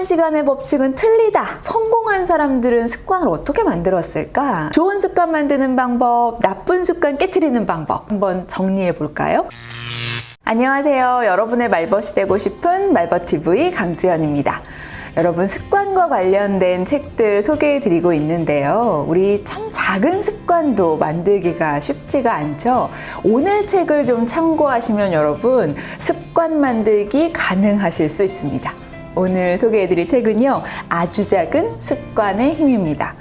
1만 시간의 법칙은 틀리다. 성공한 사람들은 습관을 어떻게 만들었을까? 좋은 습관 만드는 방법, 나쁜 습관 깨트리는 방법 한번 정리해 볼까요? 안녕하세요. 여러분의 말벗이 되고 싶은 말벗TV 강지연입니다. 여러분, 습관과 관련된 책들 소개해 드리고 있는데요. 우리 참 작은 습관도 만들기가 쉽지가 않죠. 오늘 책을 좀 참고하시면 여러분 습관 만들기 가능하실 수 있습니다. 오늘 소개해 드릴 책은요, 아주 작은 습관의 힘입니다.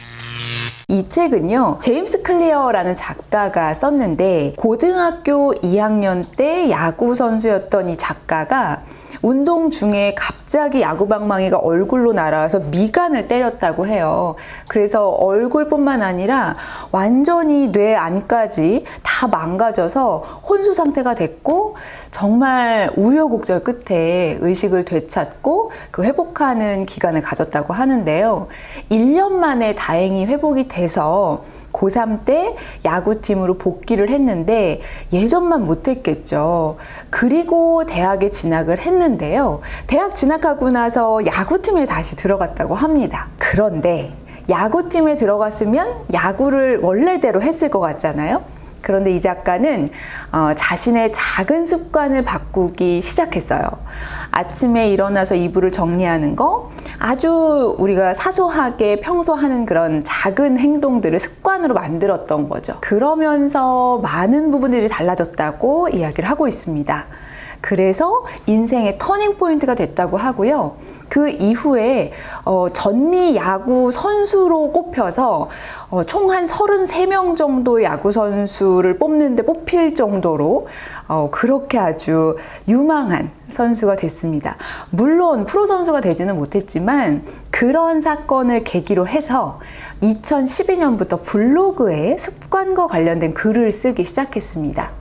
이 책은요, 제임스 클리어라는 작가가 썼는데, 고등학교 2학년 때 야구 선수였던 이 작가가 운동 중에 갑자기 야구방망이가 얼굴로 날아와서 미간을 때렸다고 해요. 그래서 얼굴뿐만 아니라 완전히 뇌 안까지 다 망가져서 혼수 상태가 됐고, 정말 우여곡절 끝에 의식을 되찾고 그 회복하는 기간을 가졌다고 하는데요. 1년 만에 다행히 회복이 돼서 고3 때 야구팀으로 복귀를 했는데 예전만 못했겠죠. 그리고 대학에 진학을 했는데요. 대학 진학하고 나서 야구팀에 다시 들어갔다고 합니다. 그런데 야구팀에 들어갔으면 야구를 원래대로 했을 것 같잖아요. 그런데 이 작가는 자신의 작은 습관을 바꾸기 시작했어요. 아침에 일어나서 이불을 정리하는 거, 아주 우리가 사소하게 평소 하는 그런 작은 행동들을 습관으로 만들었던 거죠. 그러면서 많은 부분들이 달라졌다고 이야기를 하고 있습니다. 그래서 인생의 터닝 포인트가 됐다고 하고요. 그 이후에 전미 야구 선수로 꼽혀서 총 한 33명 정도의 야구 선수를 뽑는데 뽑힐 정도로 그렇게 아주 유망한 선수가 됐습니다. 물론 프로 선수가 되지는 못했지만 그런 사건을 계기로 해서 2012년부터 블로그에 습관과 관련된 글을 쓰기 시작했습니다.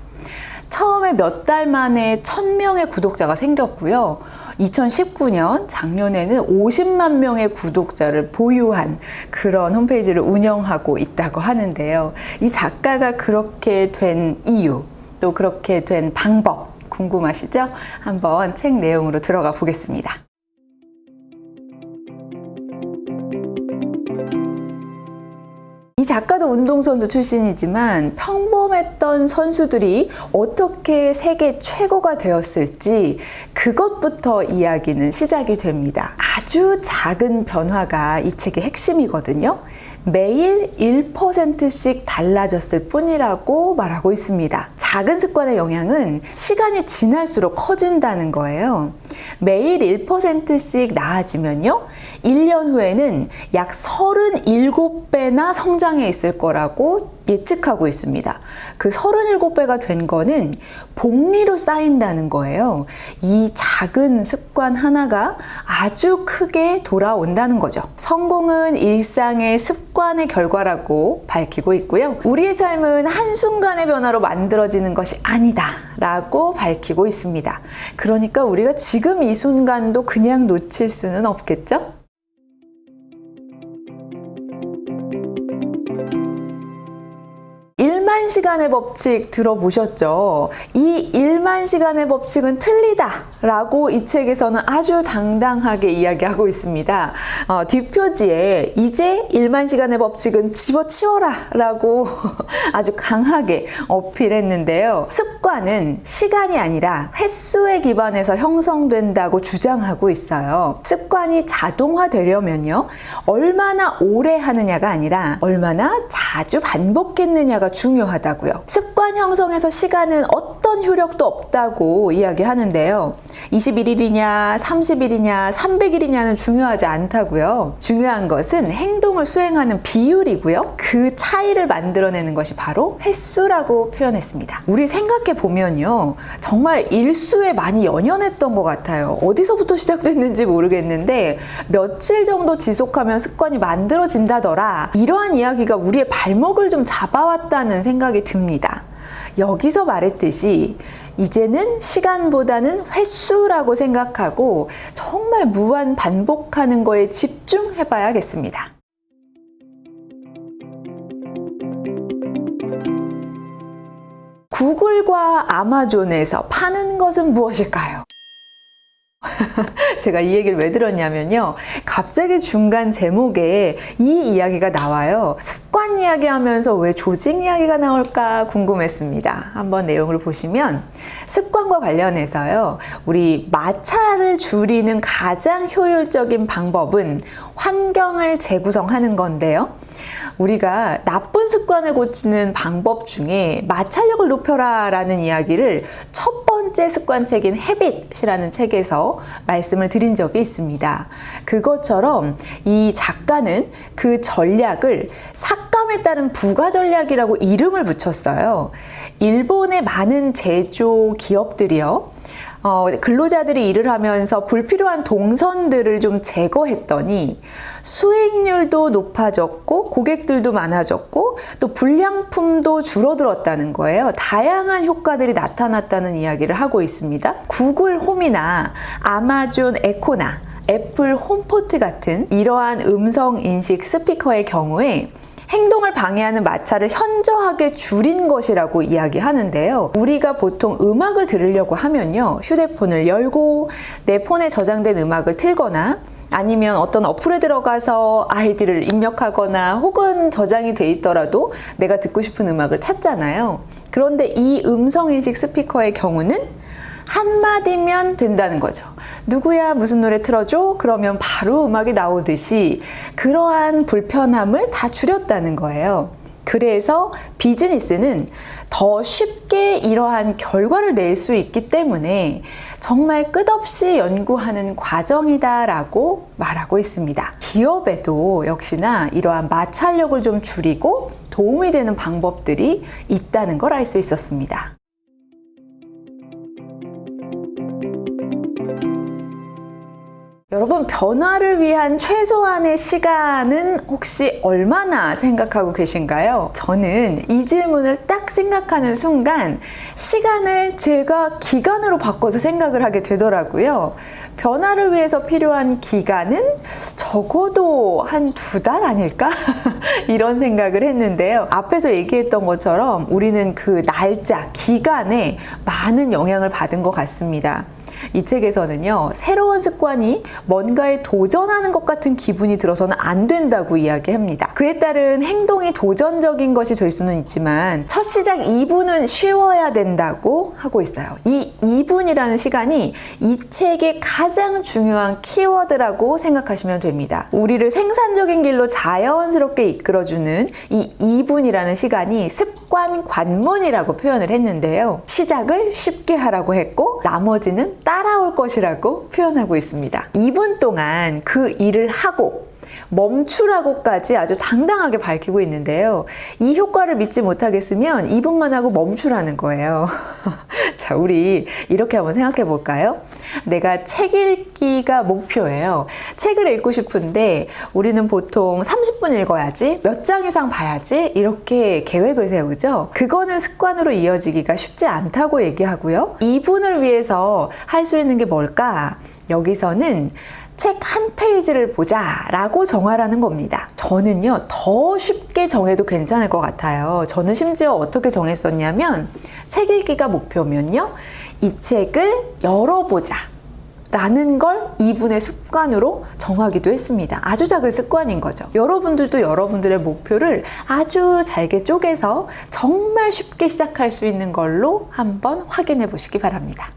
처음에 몇 달 만에 1000명의 구독자가 생겼고요. 2019년 작년에는 50만 명의 구독자를 보유한 그런 홈페이지를 운영하고 있다고 하는데요. 이 작가가 그렇게 된 이유, 또 그렇게 된 방법 궁금하시죠? 한번 책 내용으로 들어가 보겠습니다. 이 작가도 운동선수 출신이지만 평범했던 선수들이 어떻게 세계 최고가 되었을지 그것부터 이야기는 시작이 됩니다. 아주 작은 변화가 이 책의 핵심이거든요. 매일 1%씩 달라졌을 뿐이라고 말하고 있습니다. 작은 습관의 영향은 시간이 지날수록 커진다는 거예요. 매일 1%씩 나아지면요, 1년 후에는 약 37배나 성장해 있을 거라고 예측하고 있습니다. 그 37배가 된 거는 복리로 쌓인다는 거예요. 이 작은 습관 하나가 아주 크게 돌아온다는 거죠. 성공은 일상의 습관의 결과라고 밝히고 있고요. 우리의 삶은 한순간의 변화로 만들어지는 것이 아니다 라고 밝히고 있습니다. 그러니까 우리가 지금 이 순간도 그냥 놓칠 수는 없겠죠? 시간의 법칙 들어보셨죠? 이 1만 시간의 법칙은 틀리다 라고 이 책에서는 아주 당당하게 이야기하고 있습니다. 뒷표지에 이제 1만 시간의 법칙은 집어치워라 라고 아주 강하게 어필했는데요. 습관은 시간이 아니라 횟수에 기반해서 형성된다고 주장하고 있어요. 습관이 자동화되려면요, 얼마나 오래 하느냐가 아니라 얼마나 자주 반복했느냐가 중요하다고요. 습관 형성에서 시간은 어떤 효력도 없다고 이야기하는데요. 21일이냐, 30일이냐, 300일이냐는 중요하지 않다고요. 중요한 것은 행동을 수행하는 비율이고요. 그 차이를 만들어내는 것이 바로 횟수라고 표현했습니다. 우리 생각해 보면요, 정말 일수에 많이 연연했던 것 같아요. 어디서부터 시작됐는지 모르겠는데 며칠 정도 지속하면 습관이 만들어진다더라. 이러한 이야기가 우리의 발목을 좀 잡아왔다는 생각이 듭니다. 여기서 말했듯이 이제는 시간보다는 횟수라고 생각하고 정말 무한 반복하는 거에 집중해 봐야겠습니다. 구글과 아마존에서 파는 것은 무엇일까요? 제가 이 얘기를 왜 들었냐면요. 갑자기 중간 제목에 이 이야기가 나와요. 습관 이야기 하면서 왜 조직 이야기가 나올까 궁금했습니다. 한번 내용을 보시면 습관과 관련해서요. 우리 마찰을 줄이는 가장 효율적인 방법은 환경을 재구성하는 건데요. 우리가 나쁜 습관을 고치는 방법 중에 마찰력을 높여라 라는 이야기를 첫 번째 습관책인 헤빗이라는 책에서 말씀을 드린 적이 있습니다. 그것처럼 이 작가는 그 전략을 삭감에 따른 부가 전략이라고 이름을 붙였어요. 일본의 많은 제조 기업들이요. 근로자들이 일을 하면서 불필요한 동선들을 좀 제거했더니 수익률도 높아졌고 고객들도 많아졌고 또 불량품도 줄어들었다는 거예요. 다양한 효과들이 나타났다는 이야기를 하고 있습니다. 구글 홈이나 아마존 에코나 애플 홈포트 같은 이러한 음성 인식 스피커의 경우에 행동을 방해하는 마찰을 현저하게 줄인 것이라고 이야기하는데요. 우리가 보통 음악을 들으려고 하면요. 휴대폰을 열고 내 폰에 저장된 음악을 틀거나 아니면 어떤 어플에 들어가서 아이디를 입력하거나 혹은 저장이 돼 있더라도 내가 듣고 싶은 음악을 찾잖아요. 그런데 이 음성인식 스피커의 경우는 한마디면 된다는 거죠. 누구야 무슨 노래 틀어줘? 그러면 바로 음악이 나오듯이 그러한 불편함을 다 줄였다는 거예요. 그래서 비즈니스는 더 쉽게 이러한 결과를 낼 수 있기 때문에 정말 끝없이 연구하는 과정이다라고 말하고 있습니다. 기업에도 역시나 이러한 마찰력을 좀 줄이고 도움이 되는 방법들이 있다는 걸 알 수 있었습니다. 여러분, 변화를 위한 최소한의 시간은 혹시 얼마나 생각하고 계신가요? 저는 이 질문을 딱 생각하는 순간 시간을 제가 기간으로 바꿔서 생각을 하게 되더라고요. 변화를 위해서 필요한 기간은 적어도 한 2달 아닐까? 이런 생각을 했는데요. 앞에서 얘기했던 것처럼 우리는 그 날짜, 기간에 많은 영향을 받은 것 같습니다. 이 책에서는요, 새로운 습관이 뭔가에 도전하는 것 같은 기분이 들어서는 안 된다고 이야기합니다. 그에 따른 행동이 도전적인 것이 될 수는 있지만 첫 시작 2분은 쉬워야 된다고 하고 있어요. 이 2분이라는 시간이 이 책의 가장 중요한 키워드라고 생각하시면 됩니다. 우리를 생산적인 길로 자연스럽게 이끌어주는 이 2분이라는 시간이 습관 관문이라고 표현을 했는데요. 시작을 쉽게 하라고 했고 나머지는 따라올 것이라고 표현하고 있습니다. 2분 동안 그 일을 하고 멈추라고까지 아주 당당하게 밝히고 있는데요. 이 효과를 믿지 못하겠으면 2분만 하고 멈추라는 거예요. 자, 우리 이렇게 한번 생각해 볼까요? 내가 책 읽기가 목표예요. 책을 읽고 싶은데 우리는 보통 30분 읽어야지, 몇 장 이상 봐야지 이렇게 계획을 세우죠. 그거는 습관으로 이어지기가 쉽지 않다고 얘기하고요. 2분을 위해서 할 수 있는 게 뭘까? 여기서는 책 한 페이지를 보자 라고 정하라는 겁니다. 저는요, 더 쉽게 정해도 괜찮을 것 같아요. 저는 심지어 어떻게 정했었냐면 책 읽기가 목표면요, 이 책을 열어보자 라는 걸 2분의 습관으로 정하기도 했습니다. 아주 작은 습관인 거죠. 여러분들도 여러분들의 목표를 아주 잘게 쪼개서 정말 쉽게 시작할 수 있는 걸로 한번 확인해 보시기 바랍니다.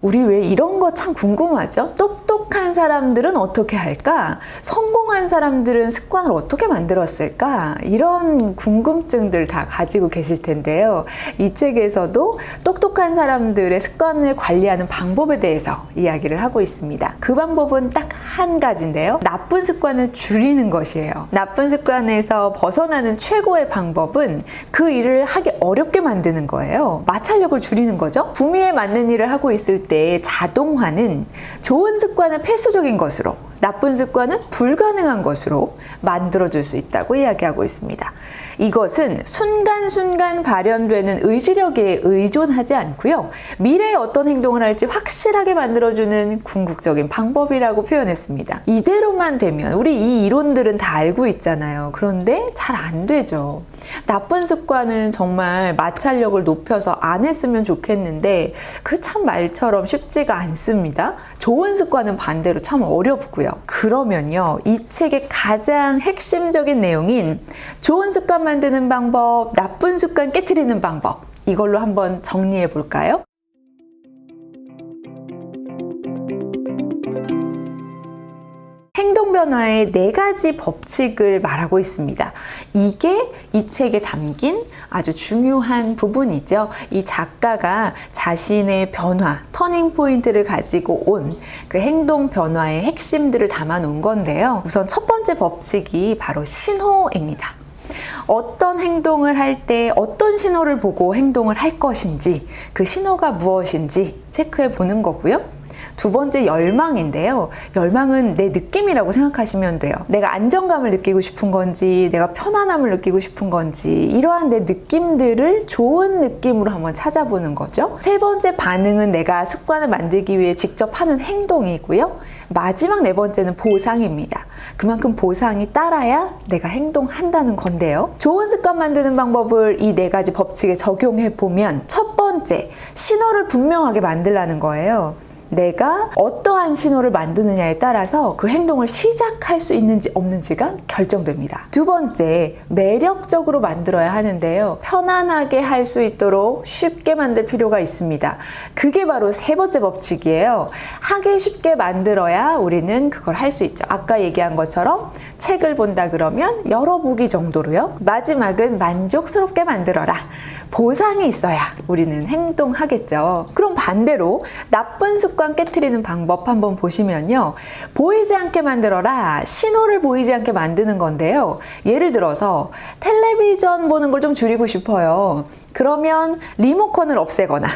우리 왜 이런 거 참 궁금하죠? 똑똑한 사람들은 어떻게 할까? 성공한 사람들은 습관을 어떻게 만들었을까? 이런 궁금증들 다 가지고 계실 텐데요. 이 책에서도 똑똑한 사람들의 습관을 관리하는 방법에 대해서 이야기를 하고 있습니다. 그 방법은 딱 한 가지인데요. 나쁜 습관을 줄이는 것이에요. 나쁜 습관에서 벗어나는 최고의 방법은 그 일을 하기 어렵게 만드는 거예요. 마찰력을 줄이는 거죠. 구미에 맞는 일을 하고 있을 때 자동화는 좋은 습관을 필수적인 것으로, 나쁜 습관은 불가능한 것으로 만들어줄 수 있다고 이야기하고 있습니다. 이것은 순간순간 발현되는 의지력에 의존하지 않고요. 미래에 어떤 행동을 할지 확실하게 만들어주는 궁극적인 방법이라고 표현했습니다. 이대로만 되면 우리 이 이론들은 다 알고 있잖아요. 그런데 잘 안 되죠. 나쁜 습관은 정말 마찰력을 높여서 안 했으면 좋겠는데 그 참 말처럼 쉽지가 않습니다. 좋은 습관은 반대로 참 어렵고요. 그러면요, 이 책의 가장 핵심적인 내용인 좋은 습관 만드는 방법, 나쁜 습관 깨트리는 방법, 이걸로 한번 정리해 볼까요? 행동 변화의 4가지 법칙을 말하고 있습니다. 이게 이 책에 담긴 아주 중요한 부분이죠. 이 작가가 자신의 변화, 터닝 포인트를 가지고 온 그 행동 변화의 핵심들을 담아 놓은 건데요. 우선 첫 번째 법칙이 바로 신호입니다. 어떤 행동을 할 때 어떤 신호를 보고 행동을 할 것인지, 그 신호가 무엇인지 체크해 보는 거고요. 두 번째, 열망인데요. 열망은 내 느낌이라고 생각하시면 돼요. 내가 안정감을 느끼고 싶은 건지, 내가 편안함을 느끼고 싶은 건지, 이러한 내 느낌들을 좋은 느낌으로 한번 찾아보는 거죠. 세 번째, 반응은 내가 습관을 만들기 위해 직접 하는 행동이고요. 마지막 4번째는 보상입니다. 그만큼 보상이 따라야 내가 행동한다는 건데요. 좋은 습관 만드는 방법을 이 4가지 법칙에 적용해 보면, 첫 번째, 신호를 분명하게 만들라는 거예요. 내가 어떠한 신호를 만드느냐에 따라서 그 행동을 시작할 수 있는지 없는지가 결정됩니다. 두 번째, 매력적으로 만들어야 하는데요. 편안하게 할 수 있도록 쉽게 만들 필요가 있습니다. 그게 바로 3번째 법칙이에요. 하기 쉽게 만들어야 우리는 그걸 할 수 있죠. 아까 얘기한 것처럼 책을 본다 그러면 열어보기 정도로요. 마지막은 만족스럽게 만들어라. 보상이 있어야 우리는 행동하겠죠. 그럼 반대로 나쁜 습관 깨트리는 방법 한번 보시면요. 보이지 않게 만들어라. 신호를 보이지 않게 만드는 건데요. 예를 들어서 텔레비전 보는 걸 좀 줄이고 싶어요. 그러면 리모컨을 없애거나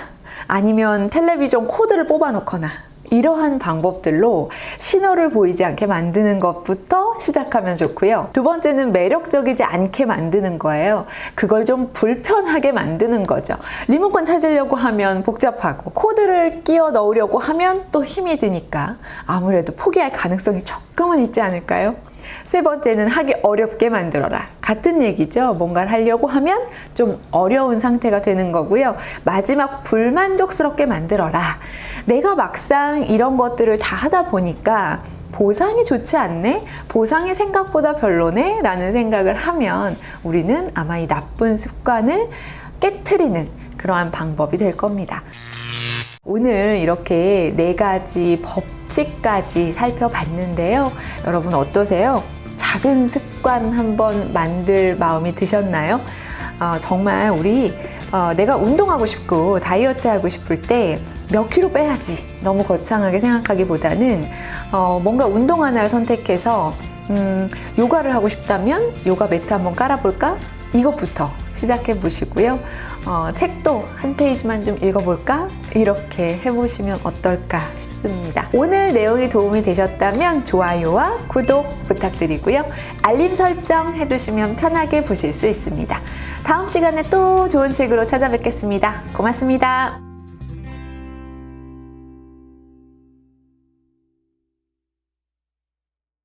아니면 텔레비전 코드를 뽑아 놓거나 이러한 방법들로 신호를 보이지 않게 만드는 것부터 시작하면 좋고요. 두 번째는 매력적이지 않게 만드는 거예요. 그걸 좀 불편하게 만드는 거죠. 리모컨 찾으려고 하면 복잡하고 코드를 끼워 넣으려고 하면 또 힘이 드니까 아무래도 포기할 가능성이 조금은 있지 않을까요? 세 번째는 하기 어렵게 만들어라. 같은 얘기죠. 뭔가를 하려고 하면 좀 어려운 상태가 되는 거고요. 마지막, 불만족스럽게 만들어라. 내가 막상 이런 것들을 다 하다 보니까 보상이 좋지 않네? 보상이 생각보다 별로네? 라는 생각을 하면 우리는 아마 이 나쁜 습관을 깨트리는 그러한 방법이 될 겁니다. 오늘 이렇게 4가지 법칙까지 살펴봤는데요. 여러분 어떠세요? 작은 습관 한번 만들 마음이 드셨나요? 정말 우리 내가 운동하고 싶고 다이어트 하고 싶을 때 몇 킬로 빼야지 너무 거창하게 생각하기보다는 뭔가 운동 하나를 선택해서 요가를 하고 싶다면 요가 매트 한번 깔아볼까? 이것부터 시작해 보시고요. 책도 한 페이지만 좀 읽어볼까? 이렇게 해보시면 어떨까 싶습니다. 오늘 내용이 도움이 되셨다면 좋아요와 구독 부탁드리고요. 알림 설정 해두시면 편하게 보실 수 있습니다. 다음 시간에 또 좋은 책으로 찾아뵙겠습니다. 고맙습니다.